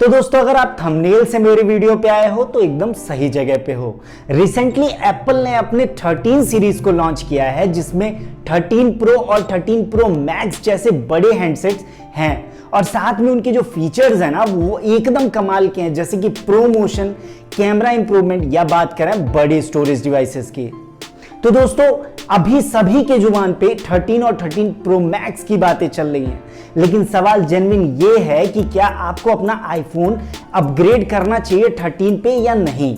तो दोस्तों अगर आप थंबनेल से मेरे वीडियो पे आए हो तो एकदम सही जगह पे हो। रिसेंटली एप्पल ने अपने 13 सीरीज को लॉन्च किया है जिसमें 13 प्रो और 13 प्रो मैक्स जैसे बड़े हैंडसेट्स हैं और साथ में उनके जो फीचर्स हैं ना वो एकदम कमाल के हैं, जैसे कि प्रो मोशन, कैमरा इंप्रूवमेंट या बात करें बड़े स्टोरेज डिवाइसेस की। तो दोस्तों अभी सभी के जुबान पे 13 और 13 प्रो मैक्स की बातें चल रही हैं, लेकिन सवाल जेन्युइन ये है कि क्या आपको अपना आईफोन अपग्रेड करना चाहिए 13 पे या नहीं।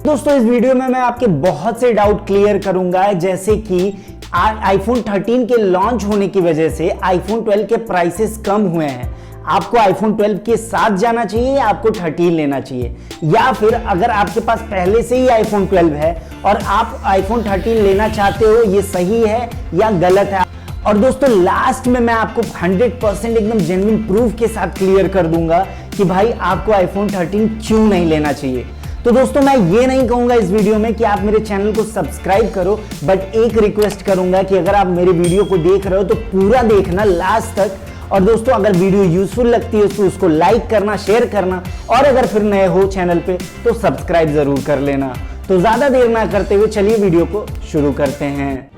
दोस्तों इस वीडियो में मैं आपके बहुत से डाउट क्लियर करूंगा, जैसे कि आईफोन 13 के लॉन्च होने की वजह से आईफोन 12 के प्राइसेस कम हुए हैं। आपको आईफोन 12 के साथ जाना चाहिए या आपको 13 लेना चाहिए, या फिर अगर आपके पास पहले से ही आईफोन 12 है और आप आईफोन 13 लेना चाहते हो, ये सही है या गलत है। और दोस्तों लास्ट में मैं आपको 100% एकदम जेन्युइन प्रूफ के साथ क्लियर कर दूंगा कि भाई आपको आईफोन 13 क्यों नहीं लेना चाहिए। तो दोस्तों मैं ये नहीं कहूंगा इस वीडियो में कि आप मेरे चैनल को सब्सक्राइब करो, बट एक रिक्वेस्ट करूंगा कि अगर आप मेरे वीडियो को देख रहे हो तो पूरा देखना लास्ट तक। और दोस्तों अगर वीडियो यूजफुल लगती है तो उसको लाइक करना, शेयर करना, और अगर फिर नए हो चैनल पे तो सब्सक्राइब जरूर कर लेना। तो ज्यादा देर ना करते हुए चलिए वीडियो को शुरू करते हैं।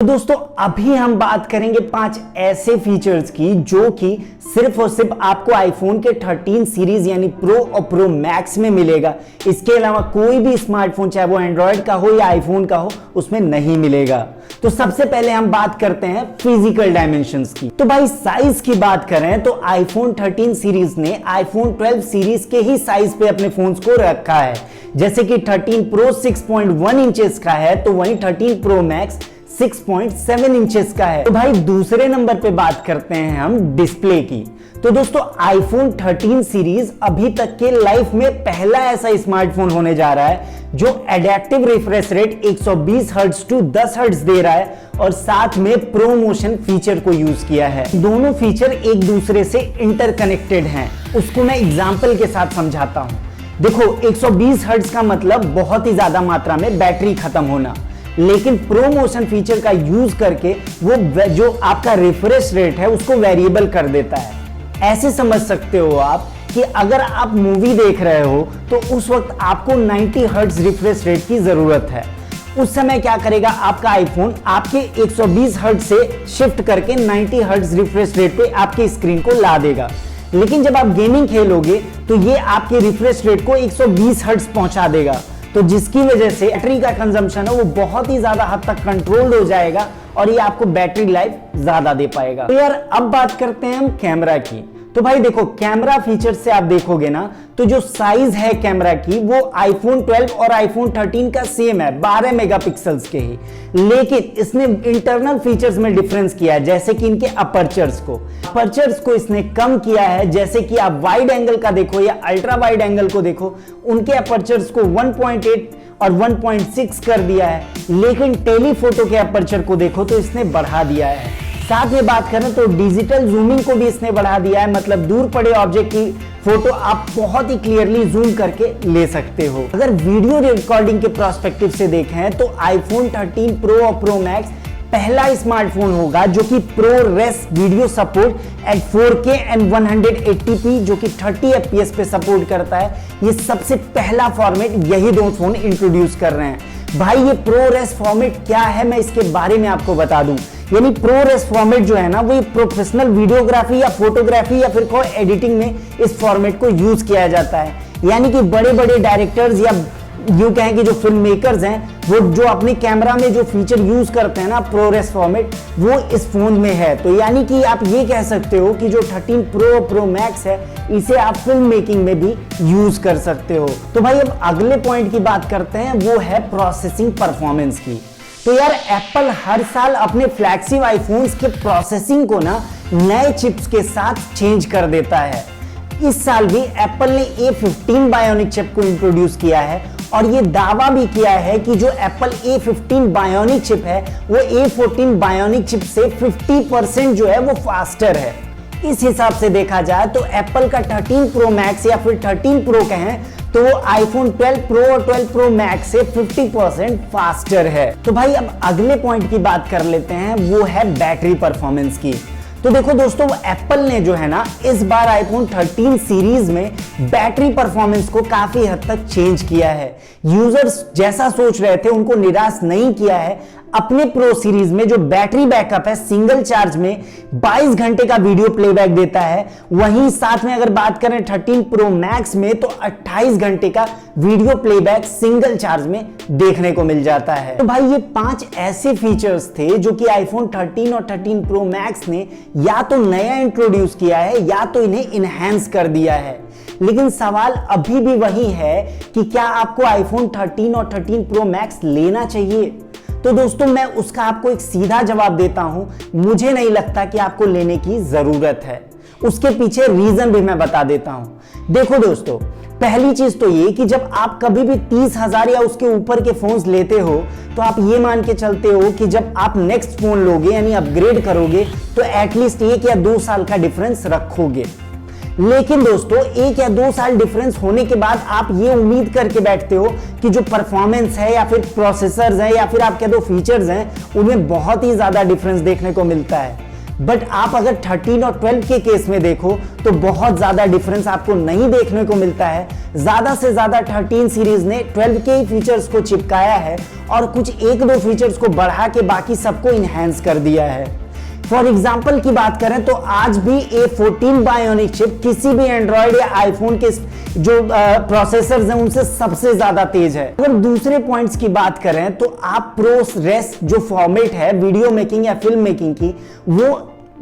दोस्तों अभी हम बात करेंगे 5 ऐसे फीचर्स की जो कि सिर्फ और सिर्फ आपको आईफोन के 13 सीरीज यानी प्रो और प्रो मैक्स में मिलेगा। इसके अलावा कोई भी स्मार्टफोन, चाहे वो एंड्रॉयड का हो या आईफोन का हो, उसमें नहीं मिलेगा। तो सबसे पहले हम बात करते हैं फिजिकल डायमेंशंस की। तो भाई साइज की बात करें तो आईफोन 13 सीरीज ने आईफोन 12 सीरीज के ही साइज पे अपने फोन्स को रखा है। जैसे कि 13 प्रो 6.1 इंचेस का है तो वहीं 13 प्रो मैक्स 6.7 इंचेस का है। तो भाई दूसरे नंबर पे बात करते हैं हम डिस्प्ले की। तो दोस्तों आईफोन 13 सीरीज अभी तक के लाइफ में पहला ऐसा स्मार्टफोन होने जा रहा है जो adaptive refresh rate 120 hertz to 10 hertz दे रहा है और साथ में प्रो मोशन फीचर को यूज किया है। दोनों फीचर एक दूसरे से इंटरकनेक्टेड हैं, उसको मैं एग्जांपल के साथ समझाता हूं। देखो 120 हर्ट्ज का मतलब बहुत ही ज्यादा मात्रा में बैटरी खत्म होना, लेकिन प्रो मोशन फीचर का यूज करके वो जो आपका रिफ्रेश रेट है उसको वेरिएबल कर देता है। ऐसे समझ सकते हो आप कि अगर आप मूवी देख रहे हो तो उस वक्त आपको 90 हर्ट्ज रिफ्रेश रेट की जरूरत है। उस समय क्या करेगा आपका आईफोन आपके 120 हर्ट्ज से शिफ्ट करके 90 हर्ट्ज रिफ्रेश रेट पे आपकी स्क्रीन को ला देगा। लेकिन जब आप गेमिंग खेलोगे तो ये आपके रिफ्रेश रेट को 120 हर्ट्ज पहुंचा देगा, तो जिसकी वजह से बैटरी का कंजम्पशन है वो बहुत ही ज्यादा हद तक कंट्रोल्ड हो जाएगा और ये आपको बैटरी लाइफ ज्यादा दे पाएगा। तो यार अब बात करते हैं हम कैमरा की। तो भाई देखो कैमरा फीचर से आप देखोगे ना तो जो साइज है कैमरा की वो आईफोन 12 और आईफोन 13 का सेम है, 12 मेगापिक्सल्स के ही, लेकिन इसने इंटरनल फीचर्स में डिफरेंस किया है। जैसे कि इनके अपर्चर्स को इसने कम किया है। जैसे कि आप वाइड एंगल का देखो या अल्ट्रा वाइड एंगल को देखो, उनके अपर्चर्स को 1.8 और 1.6 कर दिया है, लेकिन टेलीफोटो के अपर्चर को देखो तो इसने बढ़ा दिया है। साथ में बात करें तो डिजिटल जूमिंग को भी इसने बढ़ा दिया है, मतलब दूर पड़े ऑब्जेक्ट की फोटो आप बहुत ही क्लियरली जूम करके ले सकते हो। अगर वीडियो रिकॉर्डिंग के पर्सपेक्टिव से देखें तो आईफोन 13 प्रो और प्रो मैक्स पहला स्मार्टफोन होगा जो कि ProRes video support at 4K and 180p जो कि 30 fps पे सपोर्ट करता है। ये सबसे पहला फॉर्मेट यही दो फोन इंट्रोड्यूस कर रहे हैं। भाई ये प्रोरेस फॉर्मेट क्या है मैं इसके बारे में आपको बता दूं। यानी प्रोरेस फॉर्मेट जो है ना वो प्रोफेशनल वीडियोग्राफी या फोटोग्राफी या फिर कोई एडिटिंग में इस फॉर्मेट को यूज किया जाता है। यानी कि बड़े बड़े डायरेक्टर्स या यूं कहें कि जो फिल्म मेकर्स हैं वो जो अपने कैमरा में जो फीचर यूज करते हैं ना प्रोरेस फॉर्मेट, वो इस फोन में है। तो यानी कि आप ये कह सकते हो कि जो 13 प्रो प्रो मैक्स है इसे आप फिल्म मेकिंग में भी यूज कर सकते हो। तो भाई अब अगले पॉइंट की बात करते हैं, वो है प्रोसेसिंग परफॉर्मेंस की। तो यार एप्पल हर साल अपने फ्लैगशिप आईफोन्स के प्रोसेसिंग को ना नए चिप्स के साथ चेंज कर देता है। इस साल भी एप्पल ने A15 बायोनिक चिप को इंट्रोड्यूस किया है और ये दावा भी किया है कि जो एप्पल A15 बायोनिक चिप है वो A14 बायोनिक चिप से 50% जो है वो फास्टर है। इस हिसाब से देखा जाए तो एप्पल का 13 प्रो मैक्स या फिर 13 प्रो कहें तो वो आईफोन 12 प्रो और 12 प्रो मैक्स से 50% फास्टर है। तो भाई अब अगले पॉइंट की बात कर लेते हैं, वो है बैटरी परफॉर्मेंस की। तो देखो दोस्तों, एप्पल ने जो है ना इस बार आईफोन 13 सीरीज में बैटरी परफॉर्मेंस को काफी हद तक चेंज किया है। यूजर्स जैसा सोच रहे थे उनको निराश नहीं किया है। अपने प्रो सीरीज में जो बैटरी बैकअप है, सिंगल चार्ज में 22 घंटे का वीडियो प्लेबैक देता है। वहीं साथ में अगर बात करें 13 प्रो मैक्स में तो 28 घंटे का वीडियो प्लेबैक सिंगल चार्ज में देखने को मिल जाता है। तो भाई ये 5 ऐसे फीचर्स थे जो कि आईफोन 13 और 13 प्रो मैक्स ने या तो नया इंट्रोड्यूस किया है या तो इन्हें इनहैंस कर दिया है। लेकिन सवाल अभी भी वही है कि क्या आपको आईफोन 13 और 13 प्रो मैक्स लेना चाहिए? तो दोस्तों मैं उसका आपको एक सीधा जवाब देता हूं, मुझे नहीं लगता कि आपको लेने की जरूरत है। उसके पीछे रीजन भी मैं बता देता हूं। देखो दोस्तों, पहली चीज तो ये कि जब आप कभी भी 30,000 या उसके ऊपर के फोन्स लेते हो तो आप ये मान के चलते हो कि जब आप नेक्स्ट फोन लोगे यानी अपग्रेड करोगे तो एटलीस्ट 1 या 2 साल का डिफरेंस रखोगे। लेकिन दोस्तों 1 या 2 साल डिफरेंस होने के बाद आप ये उम्मीद करके बैठते हो कि जो परफॉर्मेंस है या फिर प्रोसेसर्स हैं या फिर आप कह दो फीचर्स हैं उनमें बहुत ही ज्यादा डिफरेंस देखने को मिलता है। बट आप अगर 13 और 12 के केस में देखो तो बहुत ज्यादा डिफरेंस आपको नहीं देखने को मिलता है। ज्यादा से ज्यादा 13 सीरीज ने 12 के ही फीचर्स को चिपकाया है और कुछ 1-2 फीचर्स को बढ़ा के बाकी सबको इनहैंस कर दिया है। फॉर एग्जाम्पल की बात करें तो आज भी A14 बायोनिक चिप किसी भी एंड्रॉयड या आईफोन के जो प्रोसेसर्स हैं उनसे सबसे ज्यादा तेज है। अगर दूसरे पॉइंट्स की बात करें तो आप प्रोरेस जो फॉर्मेट है वीडियो मेकिंग या फिल्म मेकिंग की, वो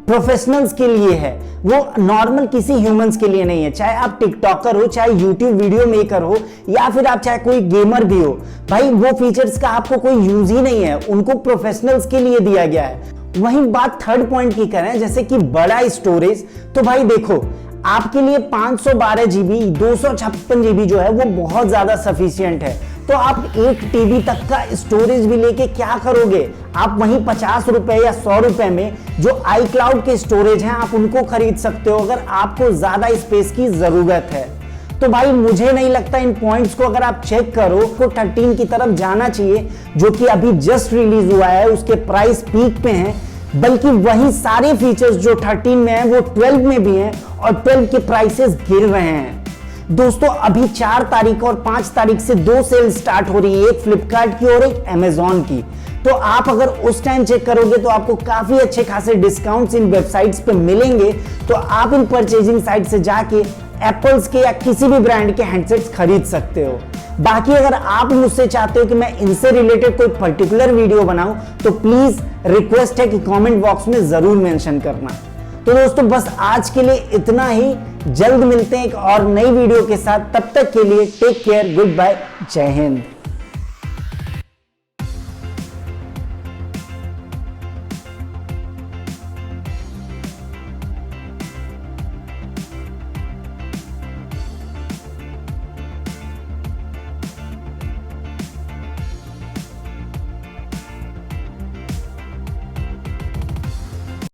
प्रोफेशनल्स के लिए है, वो नॉर्मल किसी ह्यूमंस के लिए नहीं है। चाहे आप टिकटॉकर हो, चाहे यूट्यूब वीडियो मेकर हो या फिर आप चाहे कोई गेमर भी हो, भाई वो फीचर्स का आपको कोई यूज ही नहीं है, उनको प्रोफेशनल्स के लिए दिया गया है। वहीं बात थर्ड पॉइंट की करें जैसे कि बड़ा स्टोरेज, तो भाई देखो आपके लिए 512 GB 256 GB जो है वो बहुत ज्यादा सफिशिएंट है। तो आप 1 TB तक का स्टोरेज भी लेके क्या करोगे? आप वहीं 50 रुपए या 100 रुपए में जो iCloud के स्टोरेज हैं आप उनको खरीद सकते हो अगर आपको ज्यादा स्पेस की जरूरत है। तो भाई मुझे नहीं लगता इन पॉइंट्स को अगर आप चेक करो तो 13 की तरफ जाना चाहिए जो कि अभी जस्ट रिलीज हुआ है, उसके प्राइस पीक पे हैं, बल्कि वही सारे फीचर्स जो 13 में हैं वो 12 में भी हैं और 12 के प्राइसेस गिर रहे हैं। दोस्तों अभी 4 तारीख और 5 तारीख से 2 सेल स्टार्ट हो रही है, एक फ्लिपकार्ट की और एक अमेजॉन की। तो आप अगर उस टाइम चेक करोगे तो आपको काफी अच्छे खासे डिस्काउंट्स इन वेबसाइट्स पे मिलेंगे। तो आप इन परचेजिंग साइट से जाके एप्पल्स के या किसी भी ब्रांड के हैंडसेट्स खरीद सकते हो। बाकी अगर आप मुझसे चाहते हो कि मैं इनसे रिलेटेड कोई पर्टिकुलर वीडियो बनाऊं तो प्लीज रिक्वेस्ट है कि कमेंट बॉक्स में जरूर मेंशन करना। तो दोस्तों बस आज के लिए इतना ही, जल्द मिलते हैं एक और नई वीडियो के साथ। तब तक के लिए टेक केयर, गुड बाय, जय हिंद।